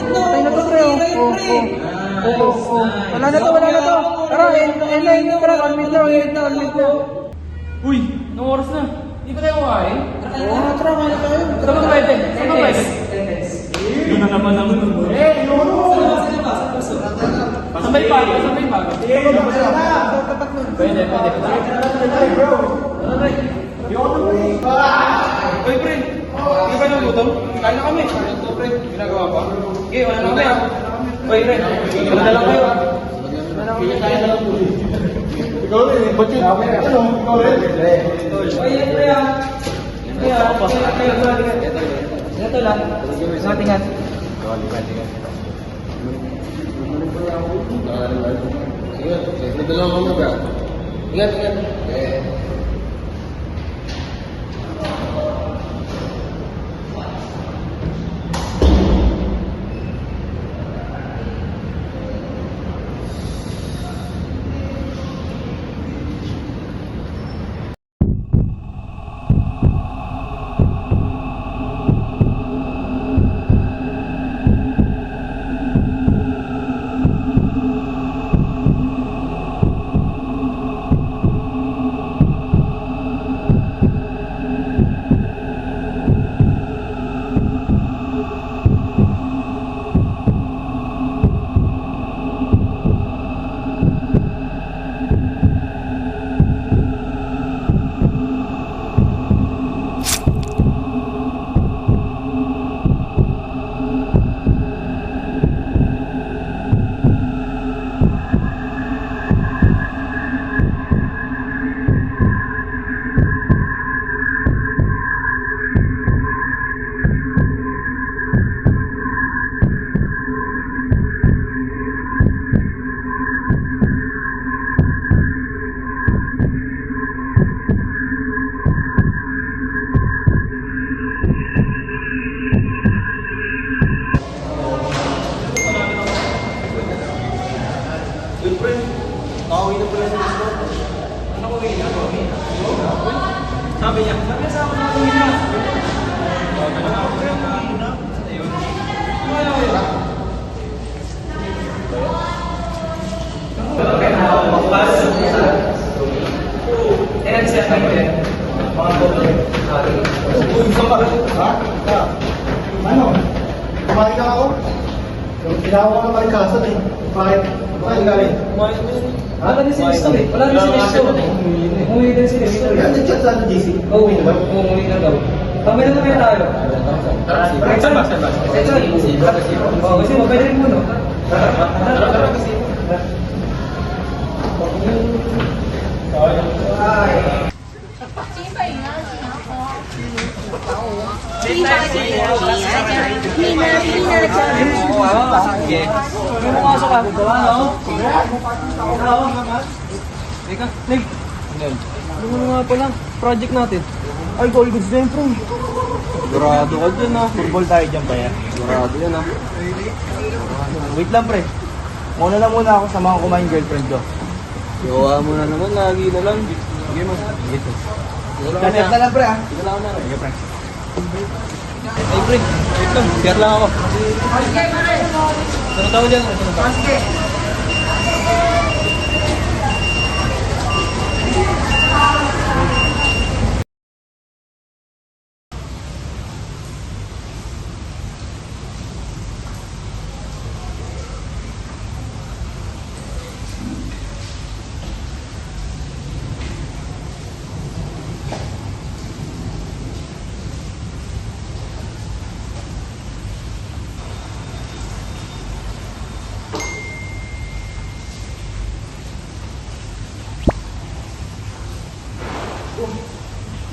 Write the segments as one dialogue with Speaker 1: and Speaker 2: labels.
Speaker 1: Patay na to, pre. Wala na to. Tara, tara. 1 minute na.
Speaker 2: Uy, anong oras na? Hindi pa tayo kumain?
Speaker 1: Oo, tara, kaya tayo.
Speaker 2: Saan ba pwede? Yun na naman ang... Sabay pa. Pwede. Uy, pre. Hindi ba nagutom? Kain na kami. Pre, ginagawa pa. Okay, wala na kami. Uy, pre. Wala na lang kayo. Kain na lang po. Ikaw rin, ba't yun? Ikaw rin. Uy, yan pre ah. Ito lang. Sa tingnan.
Speaker 3: Ito lang ako ba? Ingat.
Speaker 2: Sabi niya sa akin na uwi na.
Speaker 3: Ano? Kumain ka ako? Kailangan ko na malikasan eh. Bakit? Bakit galing?
Speaker 1: Wala din si Listo eh. Umuwi din si Listo eh.
Speaker 3: Yan, nag-chat sa GC.
Speaker 1: Oo, umuwi na daw. Kami na naman tayo.
Speaker 2: Saan ba?
Speaker 1: Oo, kasi mabay rin mo, no?
Speaker 2: Tara.
Speaker 1: Sige. Pumasok ka. Teka, Nig. Ano nga pala? Project natin. Ay, goal goods din, bro.
Speaker 3: Sigurado ka dyan ah. Football tayo dyan pa yan. Sigurado yan ah. Wait lang pre. Muna lang muna ako sa mga kumain girlfriend ko.
Speaker 1: Gawa mo na naman, lagi na lang.
Speaker 3: Sige mo. Sige to. Kasi na lang pre ah. Sige lang na. Sige pre.
Speaker 1: Ay, pre. Wait lang. Share lang ako. Ano tawag dyan?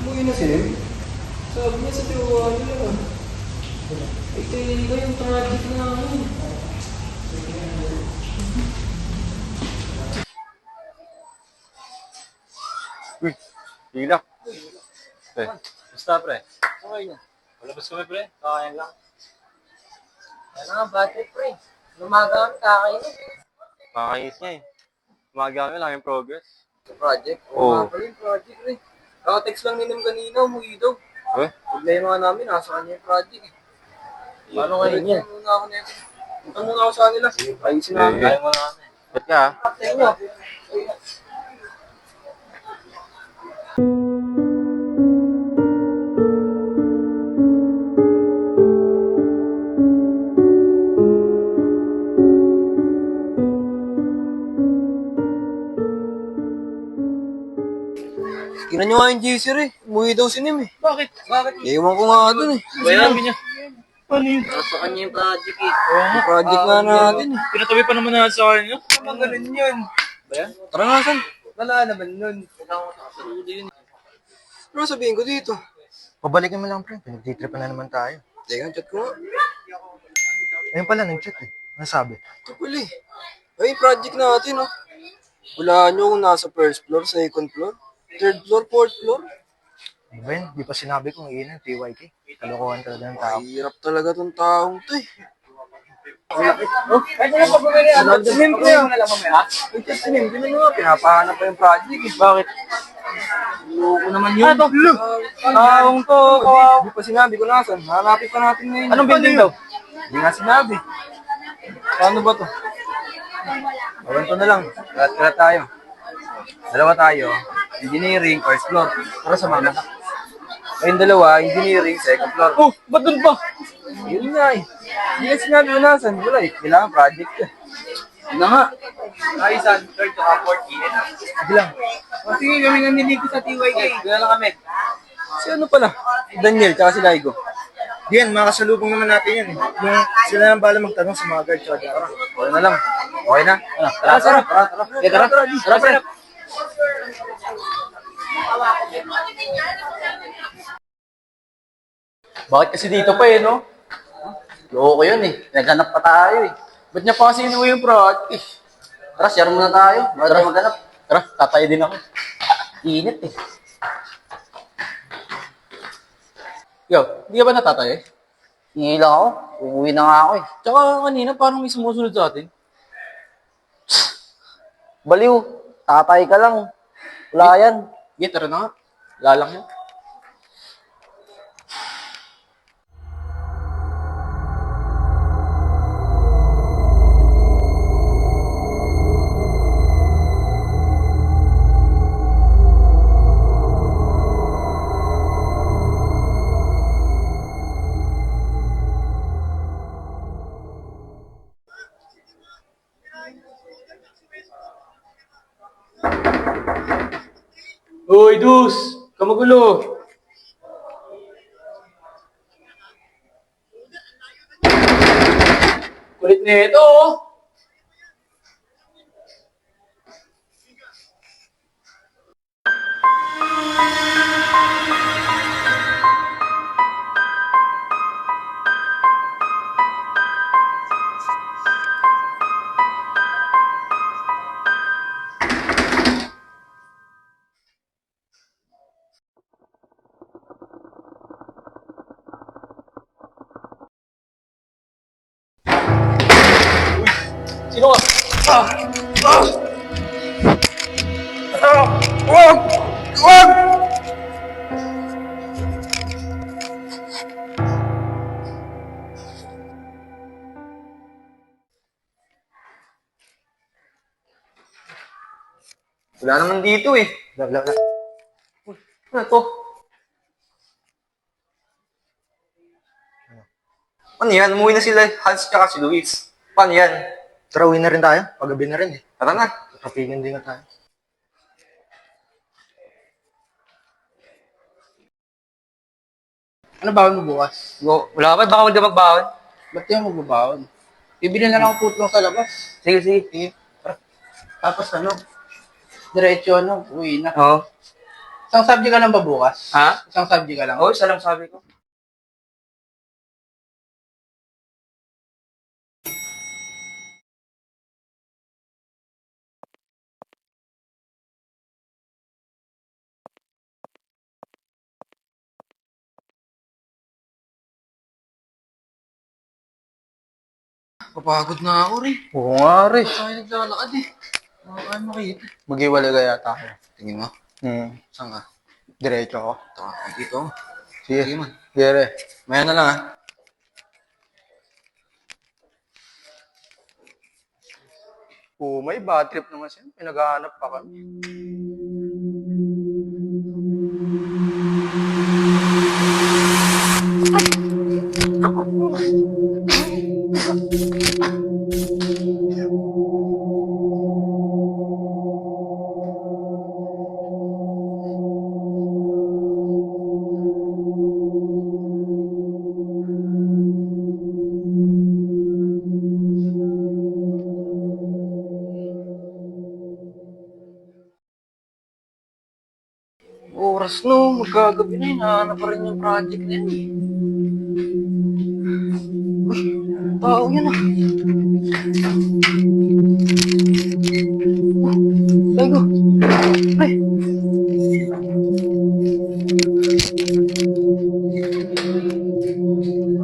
Speaker 3: Umuwi na si Lim?
Speaker 1: Sabi niya sa tiwa niya lang. Ay, ito yung project namin.
Speaker 4: Uy, hila. Pre, basta pre. Okay na. Malabas kami pre, kakain lang.
Speaker 5: Ano nga, budget pre? Lumaga kami kakainin.
Speaker 4: Makakainis niya eh. Umaga kami lang yung progress.
Speaker 5: Sa project?
Speaker 4: Oo.
Speaker 5: Nga pala yung project pre. Text lang ninom kanina, umuwi daw.
Speaker 4: Eh?
Speaker 5: Problema nga namin, nasa kanya yung project eh.
Speaker 4: Paano kayo niya?
Speaker 5: Muna ako nito.
Speaker 1: Punta muna ako sa kanila. Ayusin namin.
Speaker 4: Kaya mo na kami.
Speaker 3: Ba't ka?
Speaker 1: Sa inyo. Tingnan nyo nga yung GC eh. Umuwi daw si Nim eh.
Speaker 2: Bakit?
Speaker 1: Iwan ko nga dun eh.
Speaker 2: Bayaran niya. Ano yun?
Speaker 5: Nasa kanya yung project eh.
Speaker 1: Yung project nga natin eh.
Speaker 2: Pinatabi pa naman natin sa kanya.
Speaker 1: Naman ganun yun. Tara nga, San. Wala naman nun. Ano sabihin ko dito?
Speaker 3: Pabalikin mo lang, pre. Pinagtitripan na naman tayo.
Speaker 1: Teka, chat ko nga.
Speaker 3: Ayun pala, nag-chat eh. Ano sabi?
Speaker 1: Ito pala eh. Ay, project natin oh. Hulaan nyo kung nasa first floor, second floor, third floor, fourth floor.
Speaker 3: Ano ba yun? Di pa sinabi kung iyon yung TYK. Kalokohan talaga ng tao.
Speaker 1: Hirap talaga tong taong to eh.
Speaker 2: Kahit na pag bumili ano,
Speaker 1: Siyempre
Speaker 2: mo na lang mamaya.
Speaker 1: Ay, chat si Nim, ganun nga, pinapahanap pa yung project eh. Bakit? Loko naman yun.
Speaker 2: Ano to?
Speaker 1: Taong to, kawaw. Di pa sinabi ko nasan. Hanapin pa natin ngayon.
Speaker 2: Anong building daw?
Speaker 1: Hindi nga sinabi. Paano ba to? Ganito na lang. Kalat-kalat tayo. Dalawa tayo. Engineering, first floor. Para sa mama. Kayong dalawa, engineering, second floor.
Speaker 2: Oh, ba't dun pa?
Speaker 1: Yun nga eh. Hindi nga sinabi ko nasan. Wala eh. Kailangan project eh. Yun na nga.
Speaker 2: Ayusan, third to fourth year.
Speaker 1: Sige lang.
Speaker 2: O sige, kami nang niligo sa TYK. Doon lang kami.
Speaker 1: Si ano pala? Daniel, tsaka si Laigo.
Speaker 3: Diyan, makasalubong naman natin yan eh. Yung sila nang bala magtanong sa mga guard tsaka dara.
Speaker 1: Okay na lang. Okay na.
Speaker 2: Tara, tara. Tara, tara. Tara, pre.
Speaker 4: Bakit kasi dito pa eh, no? Loko yun eh. Naghanap pa tayo eh. Ba't niya pa kasi inuwi yung project eh? Tara, share muna tayo. Bago tayo maghanap. Tara, tatay din ako. Init eh. Yo, hindi ka ba natatay eh?
Speaker 5: Hindi lang ako. Uuwi na nga ako eh.
Speaker 4: Tsaka kanina parang may sumusunod sa atin.
Speaker 5: Baliw, tatay ka lang. Wala yan.
Speaker 4: Sige, tara na nga. Lalang yan. Hoy, Dus! Kamagulo! Kulit na ito, oh! Sino ka?
Speaker 1: Wag! Wag! Wala naman dito eh.
Speaker 3: Wala.
Speaker 1: Ano to? Ano yan? Umuwi na sila Hans tsaka si Luis. Paano yan?
Speaker 3: Tara, uwi na rin tayo. Paggabi na rin eh.
Speaker 1: Tara na.
Speaker 3: Kapigin din na tayo.
Speaker 2: Ano bawon mo bukas?
Speaker 1: Wala ka ba? Baka hindi magbaon.
Speaker 2: Ba't yung magbabaon? Bibili na lang ako putlong sa labas.
Speaker 1: Sige, sige.
Speaker 2: Sige. Tara. Tapos ano? Diretso ano? Uwi na.
Speaker 1: Oo.
Speaker 2: Isang subject ka lang ba bukas?
Speaker 1: Ha?
Speaker 2: Isang subject ka lang.
Speaker 1: Oo, isa lang sabi ko. Papagod na ako rin.
Speaker 3: Oo nga, Riz.
Speaker 1: Tayo naglalakad eh. Makakain makita.
Speaker 3: Mag-iwalay kaya tayo.
Speaker 1: Tingin mo? Saan ka?
Speaker 3: Diretso ako.
Speaker 1: Dito.
Speaker 3: Sige.
Speaker 1: Sige man.
Speaker 3: Gere.
Speaker 1: Maya na lang ah. May bad trip naman siya. Pinaghahanap pa kami. Oras no, magkagabi na yun. Nahanap pa rin yung project na yun. Uy, tao yan ah. Tago. Pre.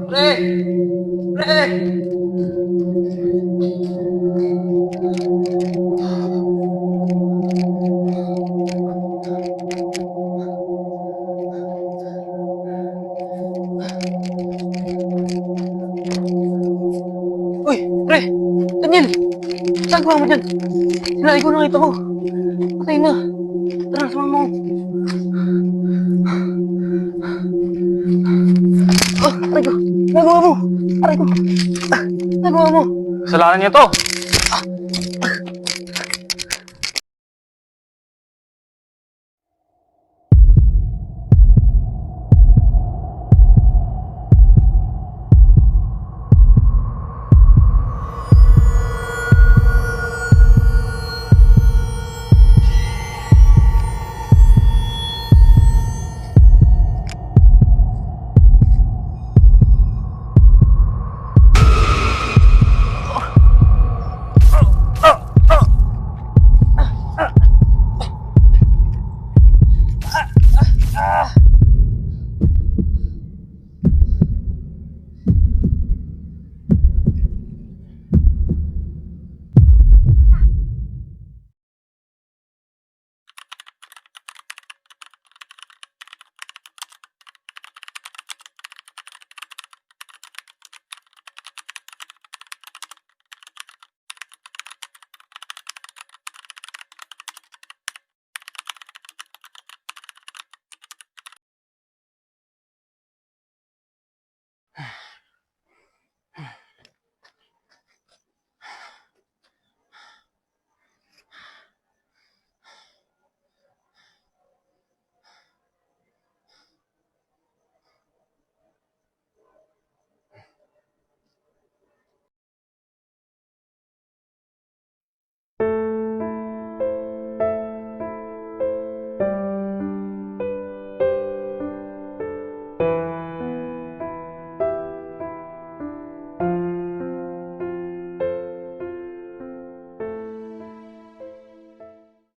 Speaker 1: Pre! Pre! Uy, pre! Daniel! Saan gawa mo dyan? Sinari ko nakita ko. Patay na. Tara, samahan mo. Oh, aray ko. Nagawa mo. Aray ko. Nagawa mo.
Speaker 2: Kasalanan niya to.